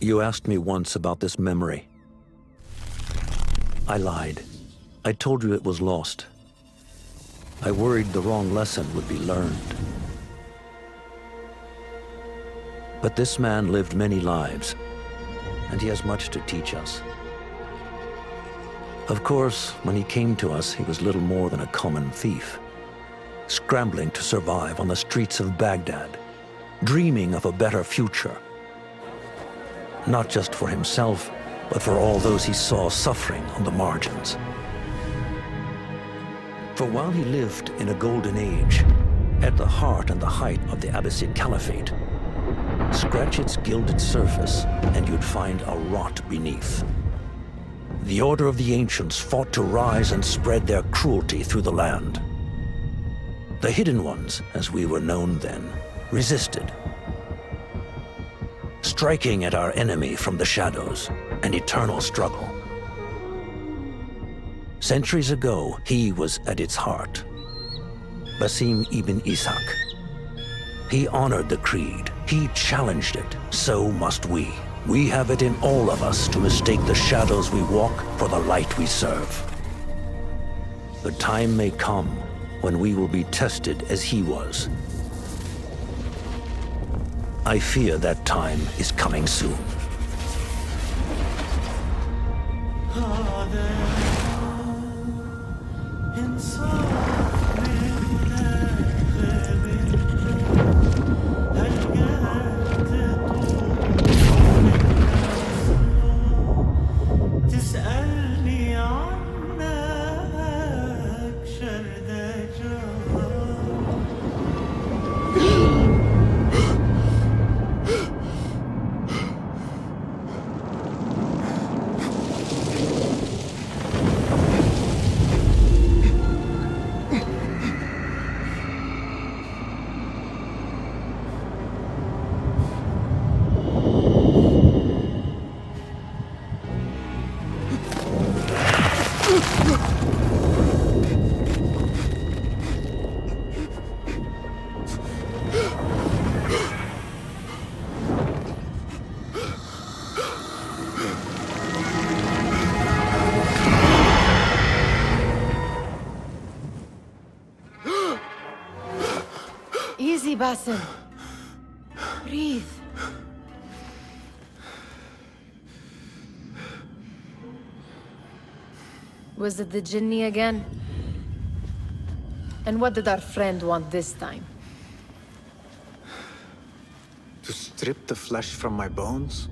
You asked me once about this memory. I lied. I told you it was lost. I worried the wrong lesson would be learned. But this man lived many lives, and he has much to teach us. Of course, when he came to us, he was little more than a common thief, scrambling to survive on the streets of Baghdad, dreaming of a better future. Not just for himself, but for all those he saw suffering on the margins. For while he lived in a golden age, at the heart and the height of the Abbasid Caliphate, scratch its gilded surface and you'd find a rot beneath. The Order of the Ancients fought to rise and spread their cruelty through the land. The Hidden Ones, as we were known then, resisted, striking at our enemy from the shadows, an eternal struggle. Centuries ago, he was at its heart. Basim ibn Ishaq. He honored the creed. He challenged it. So must we. We have it in all of us to mistake the shadows we walk for the light we serve. The time may come when we will be tested as he was. I fear that time is coming soon. Easy, Basim. Breathe. Was it the Jinni again? And what did our friend want this time? To strip the flesh from my bones?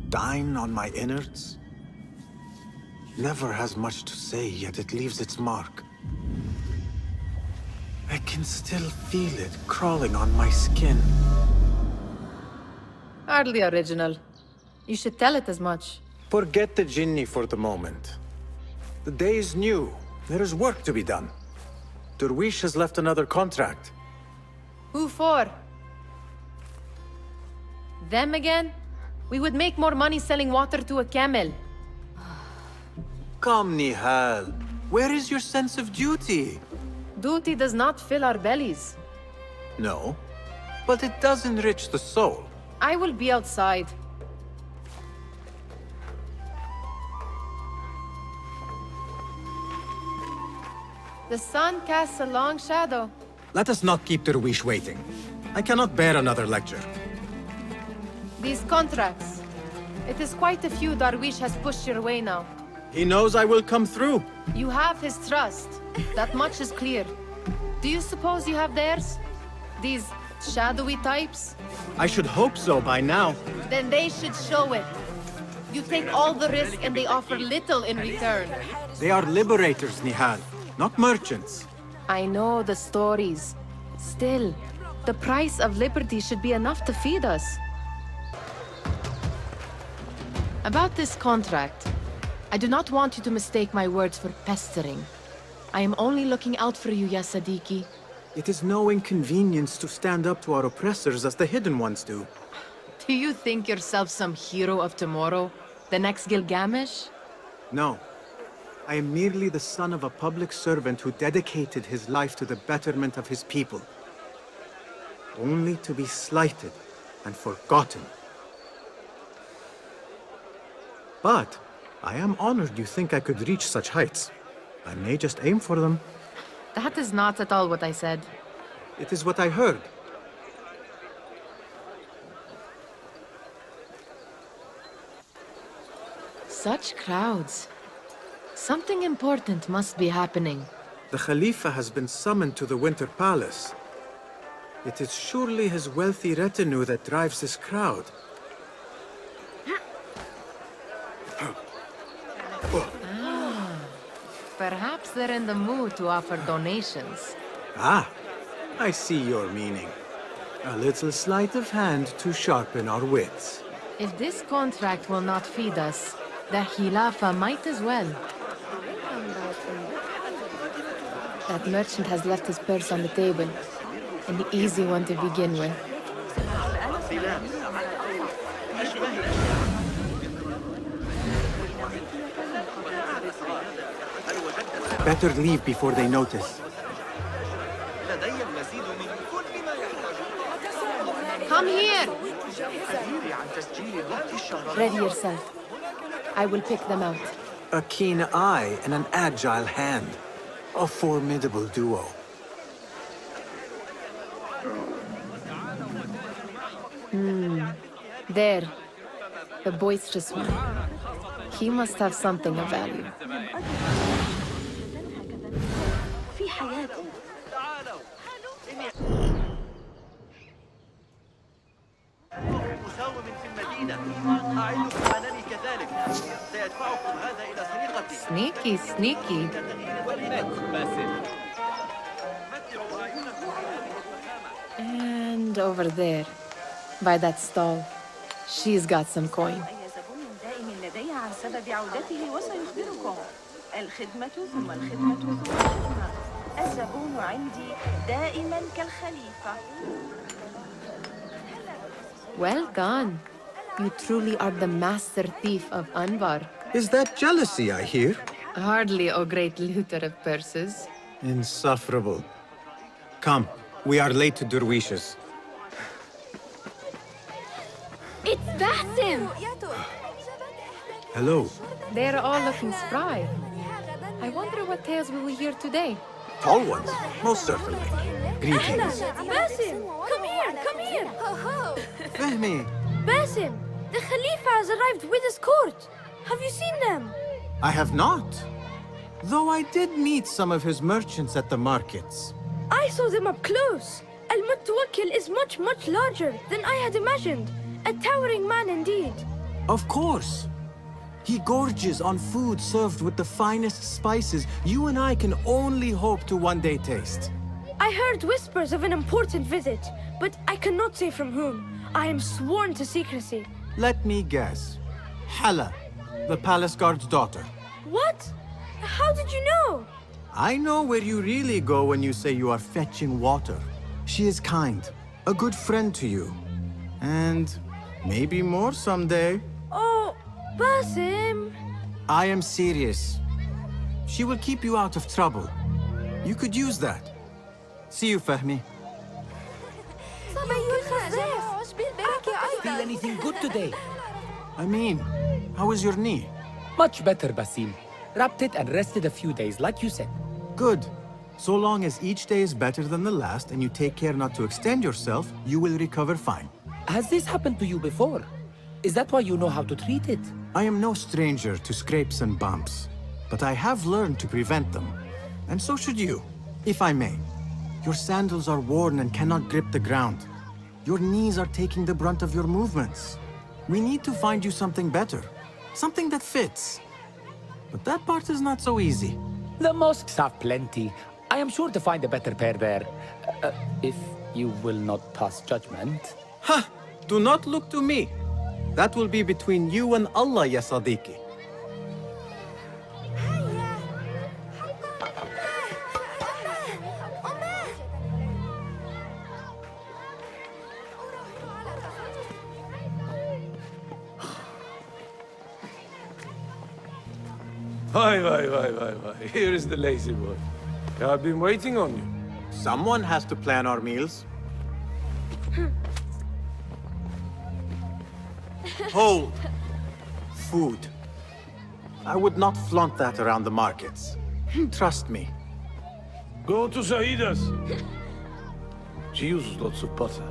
Dine on my innards? Never has much to say, yet it leaves its mark. I can still feel it crawling on my skin. Hardly original. You should tell it as much. Forget the Jinni for the moment. The day is new. There is work to be done. Derwish has left another contract. Who for? Them again? We would make more money selling water to a camel. Come, Nihal. Where is your sense of duty? Duty does not fill our bellies. No, but it does enrich the soul. I will be outside. The sun casts a long shadow. Let us not keep Derwish waiting. I cannot bear another lecture. These contracts. It is quite a few Darwish has pushed your way now. He knows I will come through. You have his trust. That much is clear. Do you suppose you have theirs? These shadowy types? I should hope so by now. Then they should show it. You take all the risk and they offer little in return. They are liberators, Nihal, not merchants. I know the stories. Still, the price of liberty should be enough to feed us. About this contract, I do not want you to mistake my words for pestering. I am only looking out for you, Ya Sadiki. It is no inconvenience to stand up to our oppressors as the Hidden Ones do. Do you think yourself some hero of tomorrow? The next Gilgamesh? No. I am merely the son of a public servant who dedicated his life to the betterment of his people. Only to be slighted and forgotten. But I am honored you think I could reach such heights. I may just aim for them. That is not at all what I said. It is what I heard. Such crowds. Something important must be happening. The Khalifa has been summoned to the Winter Palace. It is surely his wealthy retinue that drives this crowd. Perhaps they're in the mood to offer donations. Ah, I see your meaning. A little sleight of hand to sharpen our wits. If this contract will not feed us, the Khilafah might as well. That merchant has left his purse on the table. An easy one to begin with. Better leave before they notice. Come here! Ready yourself. I will pick them out. A keen eye and an agile hand. A formidable duo. There. The boisterous one. He must have something of value. Sneaky, sneaky. And over there, by that stall, she's got some coin. Well gone. You truly are the master thief of Anbar. Is that jealousy I hear? Hardly, O great looter of purses. Insufferable. Come, we are late to Derwishes. It's Basim! Hello. They're all looking spry. I wonder what tales we will hear today. Tall ones, most certainly. Greetings. Basim! Come here! Come here! Fehmi. Basim! The Khalifa has arrived with his court! Have you seen them? I have not. Though I did meet some of his merchants at the markets. I saw them up close. Al-Mutawakkil is much, much larger than I had imagined. A towering man indeed. Of course. He gorges on food served with the finest spices you and I can only hope to one day taste. I heard whispers of an important visit, but I cannot say from whom. I am sworn to secrecy. Let me guess. Hala, the palace guard's daughter. What? How did you know? I know where you really go when you say you are fetching water. She is kind, a good friend to you. And maybe more someday. Oh, Basim. I am serious. She will keep you out of trouble. You could use that. See you, Fehmi. Feel anything good today? I mean, how is your knee? Much better, Basim. Wrapped it and rested a few days, like you said. Good. So long as each day is better than the last and you take care not to extend yourself, you will recover fine. Has this happened to you before? Is that why you know how to treat it? I am no stranger to scrapes and bumps, but I have learned to prevent them. And so should you, if I may. Your sandals are worn and cannot grip the ground. Your knees are taking the brunt of your movements. We need to find you something better, something that fits. But that part is not so easy. The mosques have plenty. I am sure to find a better pair there. If you will not pass judgment. Ha! Do not look to me. That will be between you and Allah, ya Sadiqi. Why. Here is the lazy boy. I've been waiting on you. Someone has to plan our meals. Hold. Food. I would not flaunt that around the markets. Trust me. Go to Zaida's. She uses lots of butter.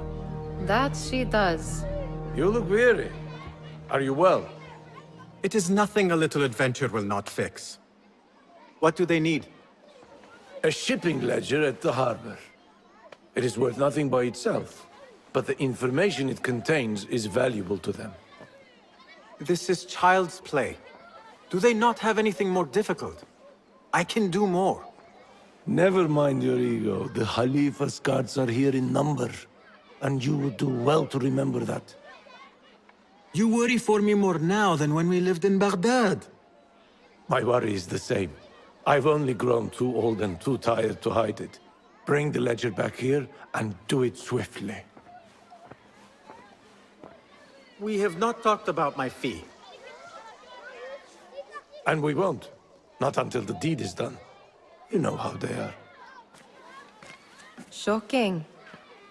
That she does. You look weary. Are you well? It is nothing a little adventure will not fix. What do they need? A shipping ledger at the harbor. It is worth nothing by itself, but the information it contains is valuable to them. This is child's play. Do they not have anything more difficult? I can do more. Never mind your ego. The Khalifa's guards are here in number, and you would do well to remember that. You worry for me more now than when we lived in Baghdad. My worry is the same. I've only grown too old and too tired to hide it. Bring the ledger back here, and do it swiftly. We have not talked about my fee. And we won't. Not until the deed is done. You know how they are. Shocking.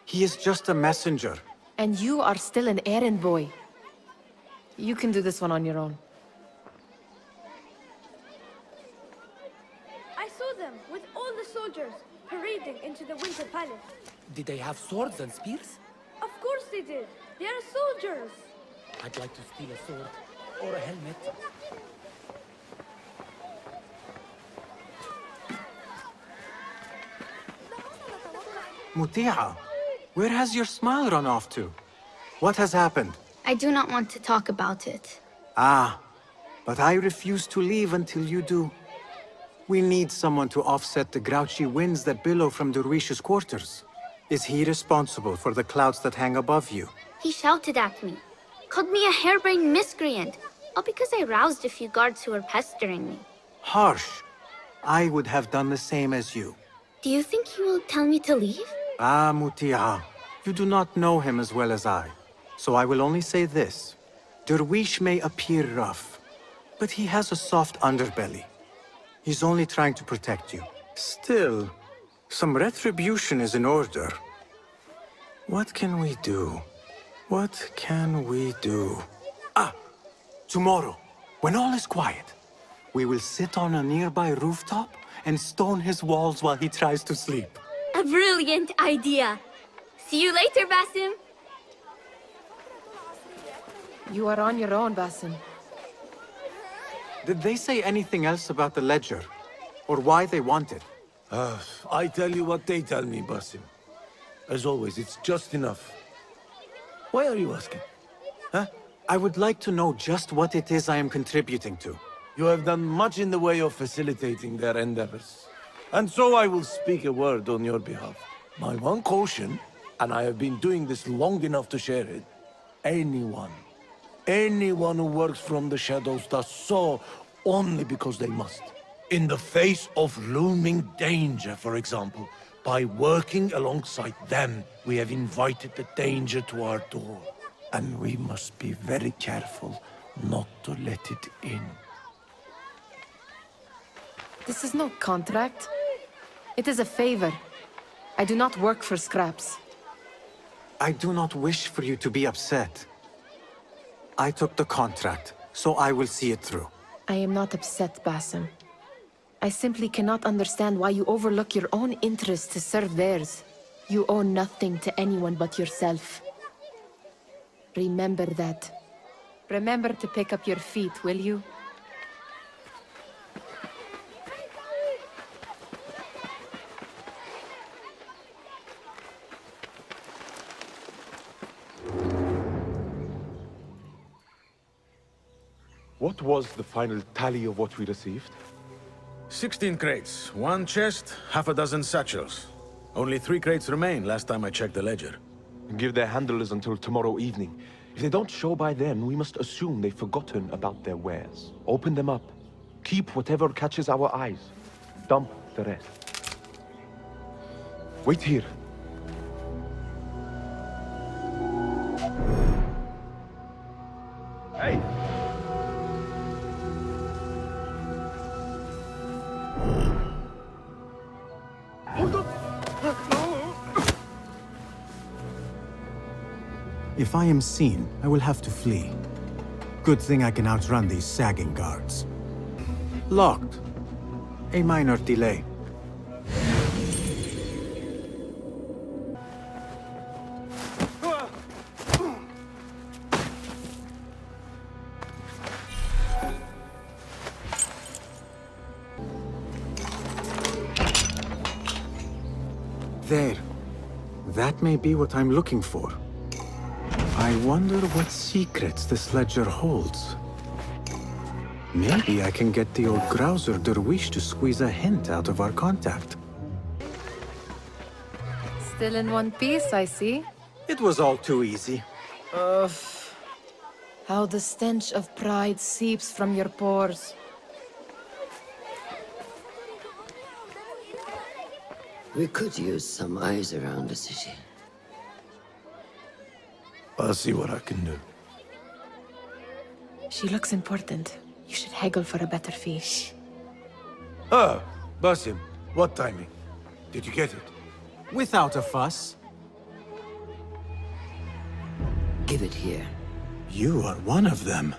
He is just a messenger. And you are still an errand boy. You can do this one on your own. I saw them with all the soldiers parading into the Winter Palace. Did they have swords and spears? Of course they did. They are soldiers. I'd like to steal a sword or a helmet. Muti'a, where has your smile run off to? What has happened? I do not want to talk about it. Ah, but I refuse to leave until you do. We need someone to offset the grouchy winds that billow from Derwish's quarters. Is he responsible for the clouds that hang above you? He shouted at me, called me a harebrained miscreant, all because I roused a few guards who were pestering me. Harsh. I would have done the same as you. Do you think he will tell me to leave? Ah, Muti'a, you do not know him as well as I. So I will only say this. Derwish may appear rough, but he has a soft underbelly. He's only trying to protect you. Still, some retribution is in order. What can we do? What can we do? Ah! Tomorrow, when all is quiet, we will sit on a nearby rooftop and stone his walls while he tries to sleep. A brilliant idea. See you later, Basim. You are on your own, Basim. Did they say anything else about the ledger? Or why they want it? I tell you what they tell me, Basim. As always, it's just enough. Why are you asking? Huh? I would like to know just what it is I am contributing to. You have done much in the way of facilitating their endeavors. And so I will speak a word on your behalf. My one caution, and I have been doing this long enough to share it, anyone who works from the shadows does so only because they must. In the face of looming danger, for example, by working alongside them, we have invited the danger to our door. And we must be very careful not to let it in. This is no contract. It is a favor. I do not work for scraps. I do not wish for you to be upset. I took the contract, so I will see it through. I am not upset, Basim. I simply cannot understand why you overlook your own interests to serve theirs. You owe nothing to anyone but yourself. Remember that. Remember to pick up your feet, will you? What was the final tally of what we received? 16 crates, 1 chest, half a dozen satchels. Only 3 crates remain last time I checked the ledger. Give their handlers until tomorrow evening. If they don't show by then, we must assume they've forgotten about their wares. Open them up. Keep whatever catches our eyes. Dump the rest. Wait here. Hey! If I am seen, I will have to flee. Good thing I can outrun these sagging guards. Locked. A minor delay. There. That may be what I'm looking for. I wonder what secrets this ledger holds. Maybe I can get the old grouser Derwish to squeeze a hint out of our contact. Still in one piece, I see. It was all too easy. Ugh. How the stench of pride seeps from your pores. We could use some eyes around the city. I'll see what I can do. She looks important. You should haggle for a better fee. Ah, Basim, what timing? Did you get it? Without a fuss. Give it here. You are one of them.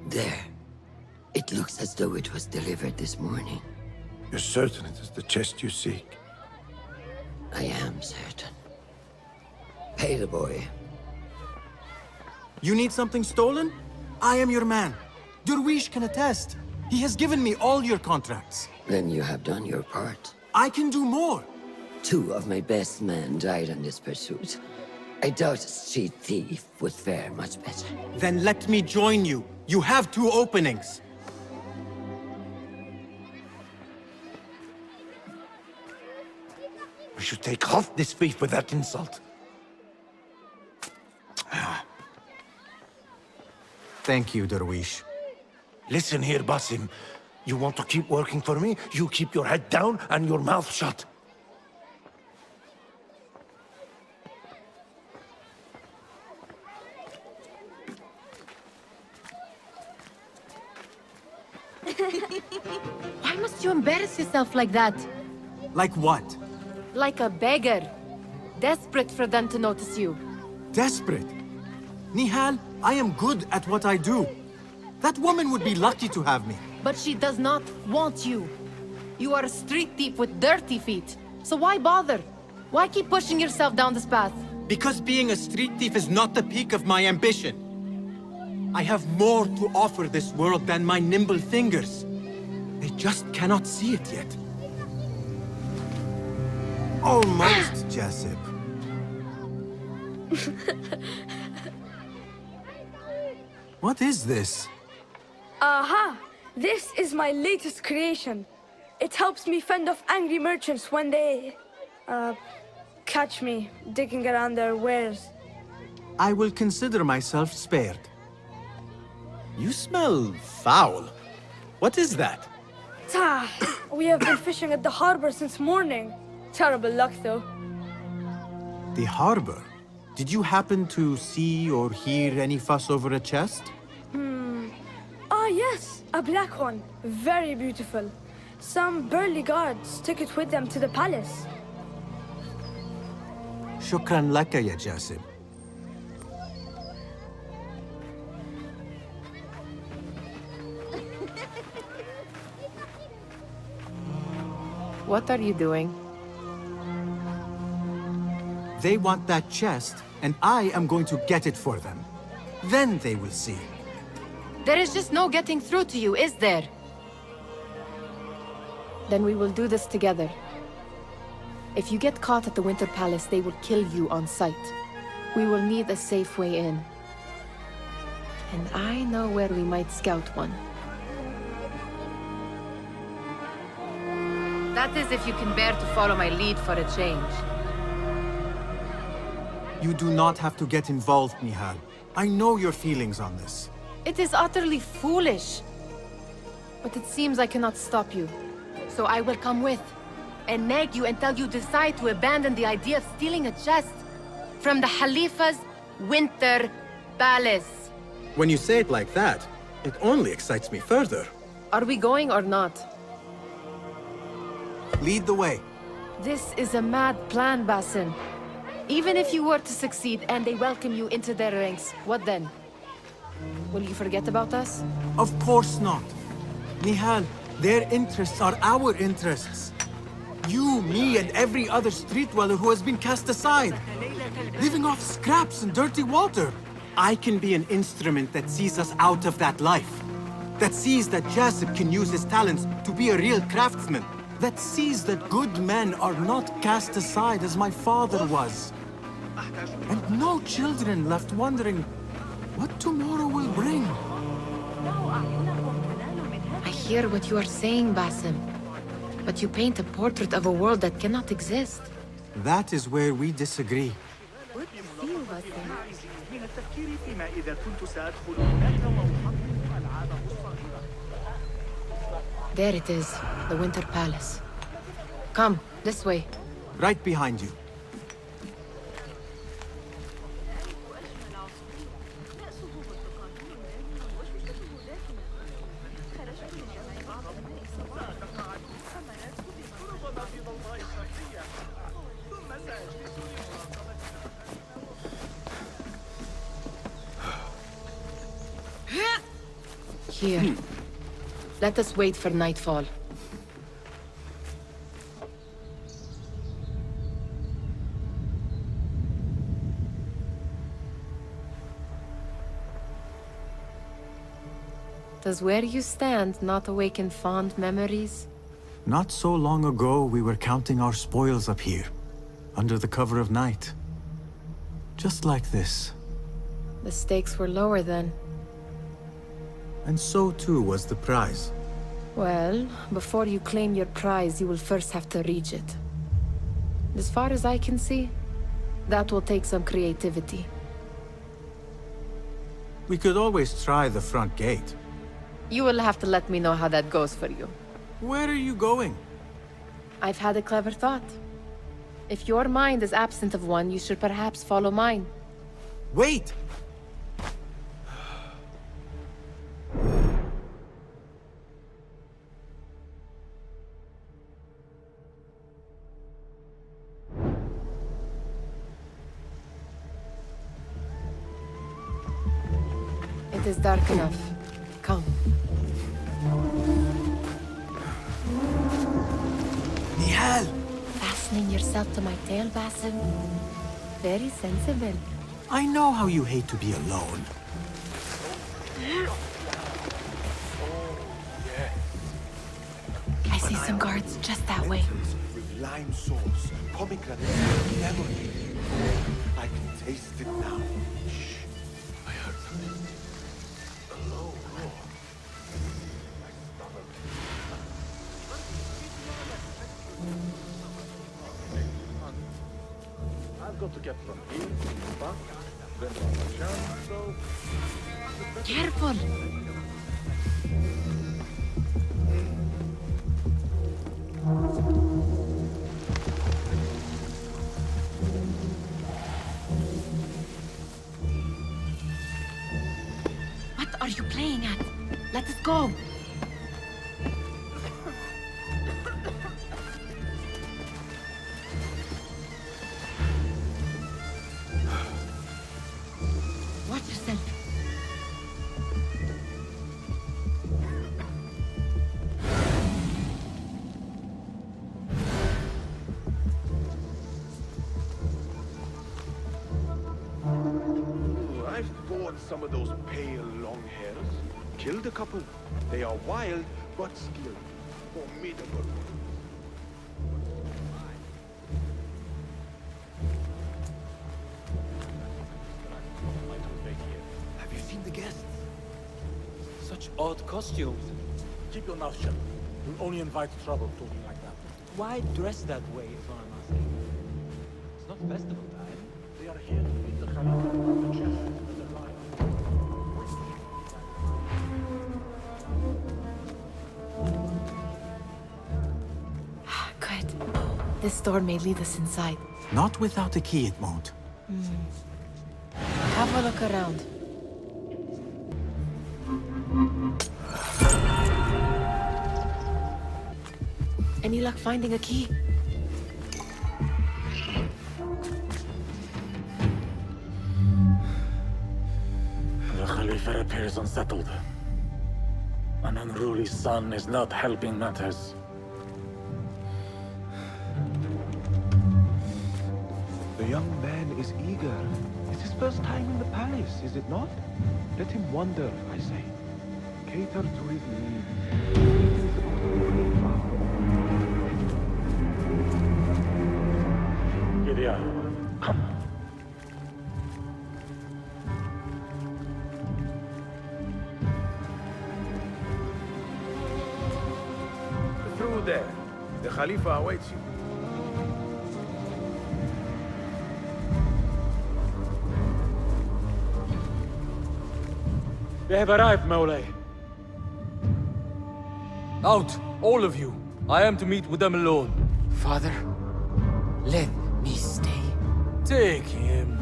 There. It looks as though it was delivered this morning. You're certain it is the chest you seek? I am certain. Pay the boy. You need something stolen? I am your man. Derwish can attest. He has given me all your contracts. Then you have done your part. I can do more. 2 of my best men died on this pursuit. I doubt a street thief would fare much better. Then let me join you. You have 2 openings. We should take half this thief with that insult. Thank you, Derwish. Listen here, Basim. You want to keep working for me? You keep your head down and your mouth shut. Why must you embarrass yourself like that? Like what? Like a beggar. Desperate for them to notice you. Desperate? Nihal, I am good at what I do. That woman would be lucky to have me. But she does not want you. You are a street thief with dirty feet. So why bother? Why keep pushing yourself down this path? Because being a street thief is not the peak of my ambition. I have more to offer this world than my nimble fingers. They just cannot see it yet. Almost, Jessup. What is this? Aha! This is my latest creation. It helps me fend off angry merchants when they... catch me digging around their wares. I will consider myself spared. You smell foul. What is that? Tah! We have been fishing at the harbor since morning. Terrible luck, though. The harbor? Did you happen to see or hear any fuss over a chest? Ah, yes, a black one. Very beautiful. Some burly guards took it with them to the palace. Shukran laka, ya Jasib. What are you doing? They want that chest, and I am going to get it for them. Then they will see. There is just no getting through to you, is there? Then we will do this together. If you get caught at the Winter Palace, they will kill you on sight. We will need a safe way in. And I know where we might scout one. That is if you can bear to follow my lead for a change. You do not have to get involved, Nihal. I know your feelings on this. It is utterly foolish. But it seems I cannot stop you. So I will come with, and nag you until you decide to abandon the idea of stealing a chest from the Khalifa's Winter Palace. When you say it like that, it only excites me further. Are we going or not? Lead the way. This is a mad plan, Basim. Even if you were to succeed and they welcome you into their ranks, what then? Will you forget about us? Of course not. Nihal, their interests are our interests. You, me, and every other street dweller who has been cast aside. Living off scraps and dirty water. I can be an instrument that sees us out of that life. That sees that Jasip can use his talents to be a real craftsman. That sees that good men are not cast aside as my father was. And no children left wondering what tomorrow will bring. I hear what you are saying, Basim. But you paint a portrait of a world that cannot exist. That is where we disagree. There it is, the Winter Palace. Come, this way. Right behind you. Here. Let us wait for nightfall. Does where you stand not awaken fond memories? Not so long ago, we were counting our spoils up here, under the cover of night. Just like this. The stakes were lower then. And so too was the prize. Well, before you claim your prize, you will first have to reach it. As far as I can see, that will take some creativity. We could always try the front gate. You will have to let me know how that goes for you. Where are you going? I've had a clever thought. If your mind is absent of one, you should perhaps follow mine. Wait! It is dark enough. Come. Nihal! Fastening yourself to my tail, Basim? Very sensible. I know how you hate to be alone. I see some guards just that way. With lime sauce, pomegranate, lemon. I can taste it now. Shh. I heard something. A low roar. I've got to get from here to back, then from the chance, so... Careful! What are you playing at? Let us go! Watch yourself. I've fought some of those pale long hairs. Killed a couple. They are wild, but skilled. Formidable. Have you seen the guests? Such odd costumes. Keep your mouth shut. You'll only invite trouble talking like that. Why dress that way, is what I'm asking. It's not festival time. They are here to meet the Khalifa of the chest and the lion. Good. This door may lead us inside. Not without a key, it won't. Have a look around. Any luck finding a key? welfare appears unsettled. An unruly son is not helping matters. The young man is eager. It's his first time in the palace, is it not? Let him wander, I say. Cater to his needs. Gideon, come. Through there. The Khalifa awaits you. They have arrived, Mawlay. Out, all of you. I am to meet with them alone. Father, let me stay. Take him.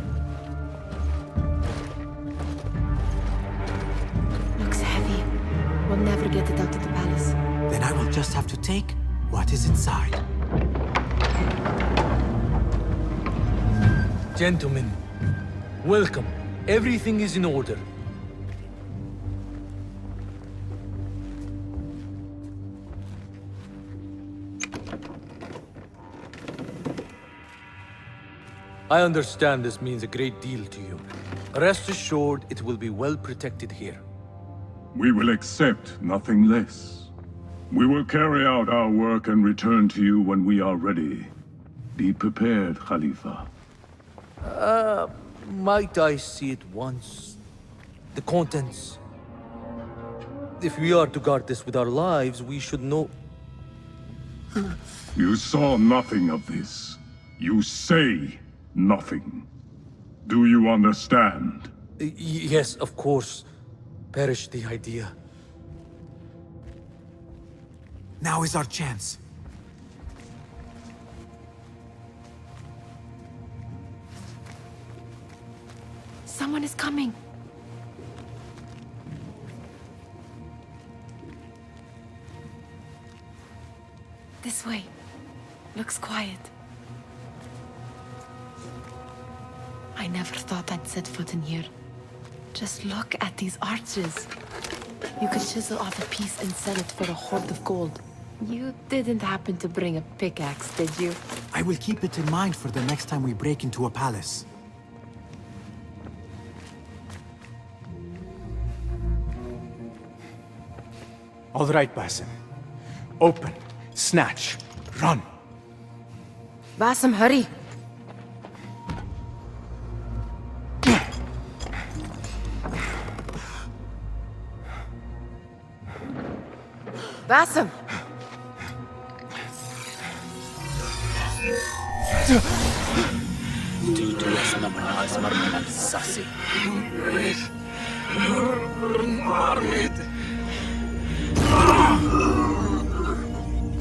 Looks heavy. We'll never get it out of the palace. Then I will just have to take what is inside. Gentlemen, welcome. Everything is in order. I understand this means a great deal to you. Rest assured, it will be well protected here. We will accept nothing less. We will carry out our work and return to you when we are ready. Be prepared, Khalifa. Might I see it once? The contents. If we are to guard this with our lives, we should know... You saw nothing of this. You say nothing. Do you understand? Yes, of course. Perish the idea. Now is our chance. Someone is coming. This way. Looks quiet. I never thought I'd set foot in here. Just look at these arches. You could chisel off a piece and sell it for a hoard of gold. You didn't happen to bring a pickaxe, did you? I will keep it in mind for the next time we break into a palace. All right, Basim. Open, snatch, run. Basim, hurry. Basim!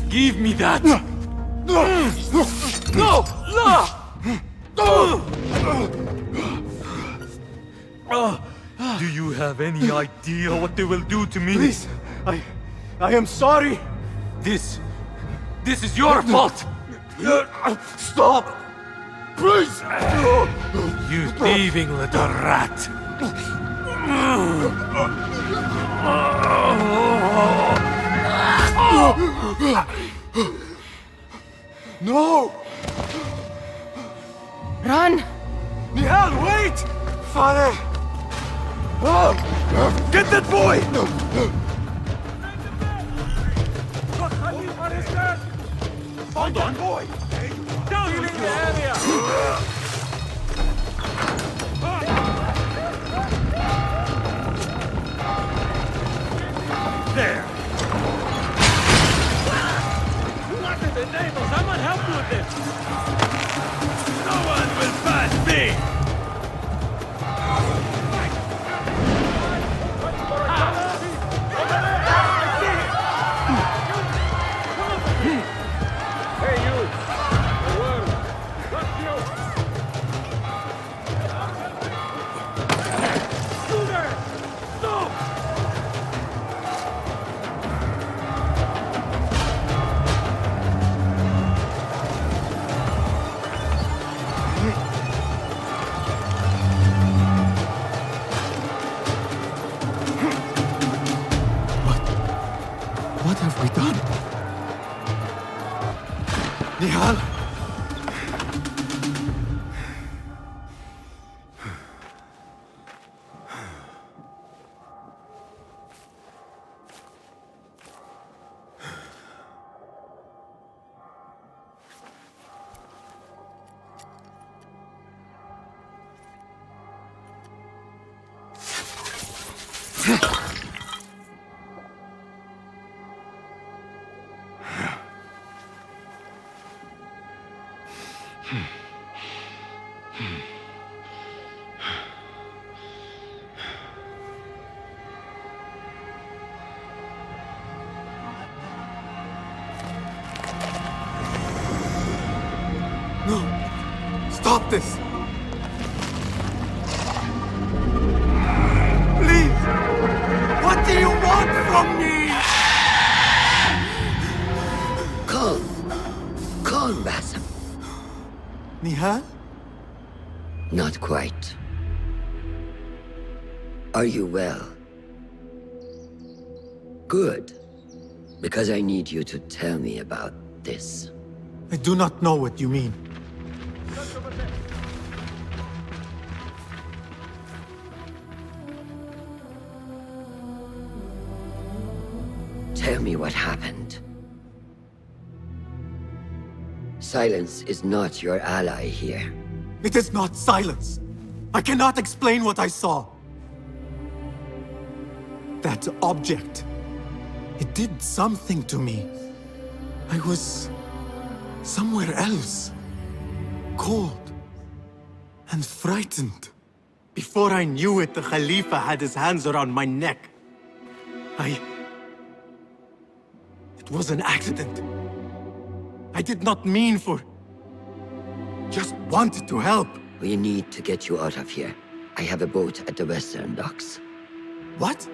Give me that! No! Do you have any idea what they will do to me? Please, I am sorry. This is your fault! Stop! Please! You thieving little rat! No! Run! Nihal, wait! Father! Get that boy! Find that boy! Down with the area! There! What in the name of someone help me with this? No one will pass me! Nihal? No! Stop this! Please! What do you want from me? Calm. Calm, Basim. Nihal? Not quite. Are you well? Good. Because I need you to tell me about this. I do not know what you mean. Tell me what happened. Silence is not your ally here. It is not silence. I cannot explain what I saw. That object. It did something to me. I was somewhere else. Cold. And frightened. Before I knew it, the Khalifa had his hands around my neck. It was an accident. I did not mean for... Just wanted to help. We need to get you out of here. I have a boat at the western docks. What?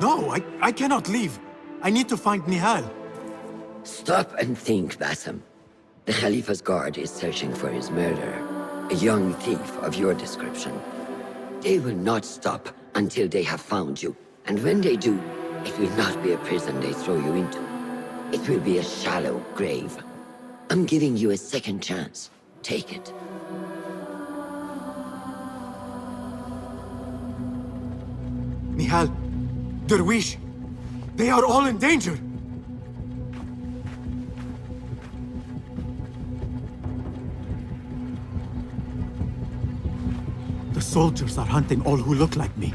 No, I cannot leave. I need to find Nihal. Stop and think, Basim. The Khalifa's guard is searching for his murderer. A young thief of your description. They will not stop until they have found you. And when they do, it will not be a prison they throw you into. It will be a shallow grave. I'm giving you a second chance. Take it. Nihal, Derwish, they are all in danger. The soldiers are hunting all who look like me.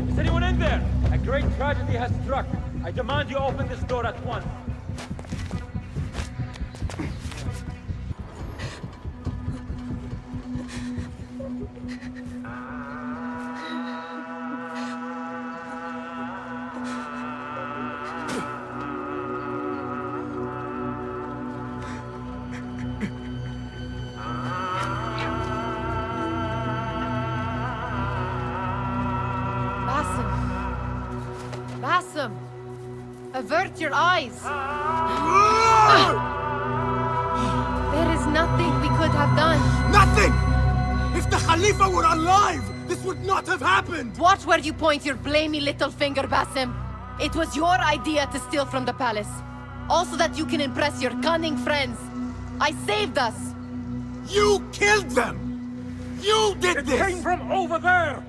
Is anyone in there? A great tragedy has struck. I demand you open this door at once. Basim! Avert your eyes! There is nothing we could have done. Nothing! If the Khalifa were alive, this would not have happened! Watch where you point your blamey little finger, Basim. It was your idea to steal from the palace. Also that you can impress your cunning friends. I saved us! You killed them! You did this! It came from over there!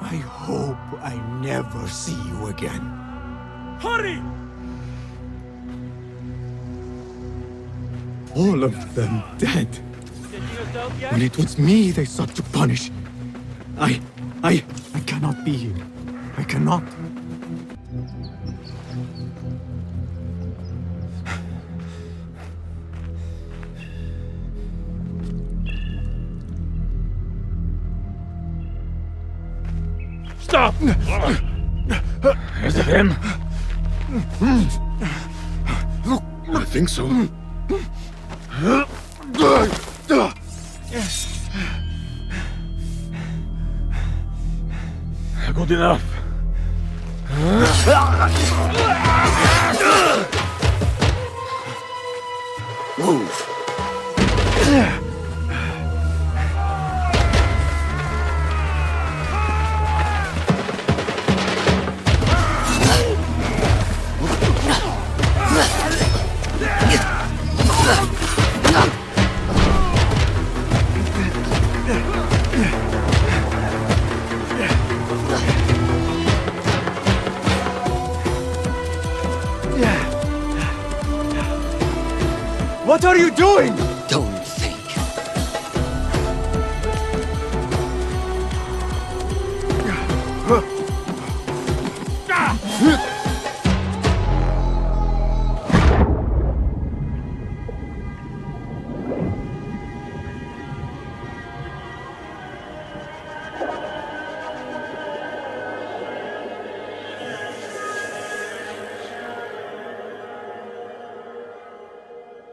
I hope I never see you again. Hurry! All of them dead. When it was me they sought to punish. I cannot be here. I cannot. Stop! Is it him? I think so. Good enough. Move. What are you doing? Don't think.